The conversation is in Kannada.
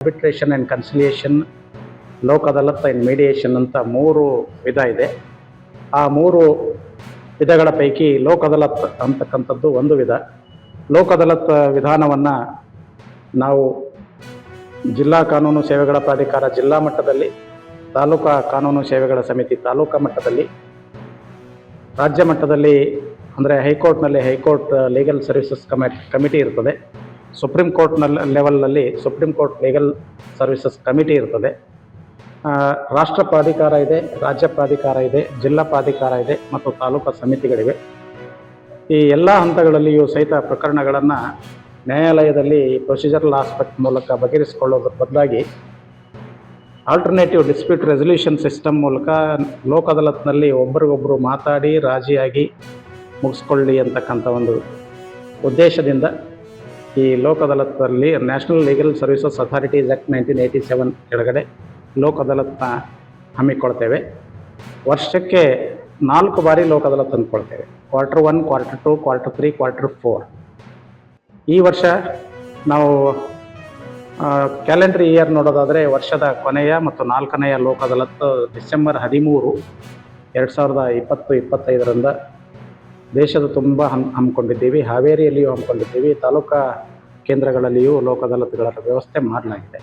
Arbitration and conciliation, Lok Adalat and mediation ಅಂತ 3 ವಿಧ ಇದೆ. ಆ 3 ವಿಧಗಳ ಪೈಕಿ ಲೋಕ್ ಅದಾಲತ್ ಅಂತಕ್ಕಂಥದ್ದು ಒಂದು ವಿಧ. ಲೋಕ್ ಅದಾಲತ್ ವಿಧಾನವನ್ನು ನಾವು ಜಿಲ್ಲಾ ಕಾನೂನು ಸೇವೆಗಳ ಪ್ರಾಧಿಕಾರ ಜಿಲ್ಲಾ ಮಟ್ಟದಲ್ಲಿ, ತಾಲೂಕಾ ಕಾನೂನು ಸೇವೆಗಳ ಸಮಿತಿ ತಾಲೂಕಾ ಮಟ್ಟದಲ್ಲಿ, ರಾಜ್ಯ ಮಟ್ಟದಲ್ಲಿ ಅಂದರೆ ಹೈಕೋರ್ಟ್ನಲ್ಲಿ ಹೈಕೋರ್ಟ್ ಲೀಗಲ್ ಸರ್ವಿಸಸ್ ಕಮಿಟಿ ಇರ್ತದೆ. ಸುಪ್ರೀಂ ಕೋರ್ಟ್ನಲ್ಲಿ ಲೆವೆಲ್ನಲ್ಲಿ supreme court legal services committee ಇರ್ತದೆ. ರಾಷ್ಟ್ರ ಪ್ರಾಧಿಕಾರ ಇದೆ, ರಾಜ್ಯ ಪ್ರಾಧಿಕಾರ ಇದೆ, ಜಿಲ್ಲಾ ಪ್ರಾಧಿಕಾರ ಇದೆ ಮತ್ತು ತಾಲೂಕಾ ಸಮಿತಿಗಳಿವೆ. ಈ ಎಲ್ಲ ಹಂತಗಳಲ್ಲಿಯೂ ಸಹಿತ ಪ್ರಕರಣಗಳನ್ನು ನ್ಯಾಯಾಲಯದಲ್ಲಿ ಪ್ರೊಸೀಜರಲ್ ಆಸ್ಪೆಕ್ಟ್ ಮೂಲಕ ಬಗೆಹರಿಸಿಕೊಳ್ಳೋದ್ರ ಬದಲಾಗಿ ಆಲ್ಟರ್ನೇಟಿವ್ ಡಿಸ್ಪ್ಯೂಟ್ ರೆಸಲ್ಯೂಷನ್ ಸಿಸ್ಟಮ್ ಮೂಲಕ ಲೋಕ್ ಅದಾಲತ್ನಲ್ಲಿ ಒಬ್ಬರಿಗೊಬ್ಬರು ಮಾತಾಡಿ ರಾಜಿಯಾಗಿ ಮುಗಿಸ್ಕೊಳ್ಳಿ ಅಂತಕ್ಕಂಥ ಒಂದು ಉದ್ದೇಶದಿಂದ ಈ ಲೋಕ್ ಅದಾಲತ್ನಲ್ಲಿ national legal services authorities act 1987 ಕೆಳಗಡೆ ಲೋಕ್ ಅದಾಲತ್ನ ಹಮ್ಮಿಕೊಳ್ತೇವೆ. ವರ್ಷಕ್ಕೆ 4 ಬಾರಿ Lok Adalat ಅಂದ್ಕೊಳ್ತೇವೆ. Q1, Q2, Q3, Q4. ಈ ವರ್ಷ ನಾವು ಕ್ಯಾಲೆಂಡರ್ ಇಯರ್ ನೋಡೋದಾದರೆ ವರ್ಷದ ಕೊನೆಯ ಮತ್ತು 4ನೆಯ ಲೋಕ್ ಅದಾಲತ್ ಡಿಸೆಂಬರ್ 13, 2020-25ರಿಂದ ದೇಶದ ತುಂಬ ಹಮ್ಮಿಕೊಂಡಿದ್ದೀವಿ. ಹಾವೇರಿಯಲ್ಲಿಯೂ ಹಮ್ಮಿಕೊಂಡಿದ್ದೀವಿ. ತಾಲೂಕಾ ಕೇಂದ್ರಗಳಲ್ಲಿಯೂ ಲೋಕ್ ಅದಾಲತ್ಗಳ ವ್ಯವಸ್ಥೆ ಮಾಡಲಾಗಿದೆ.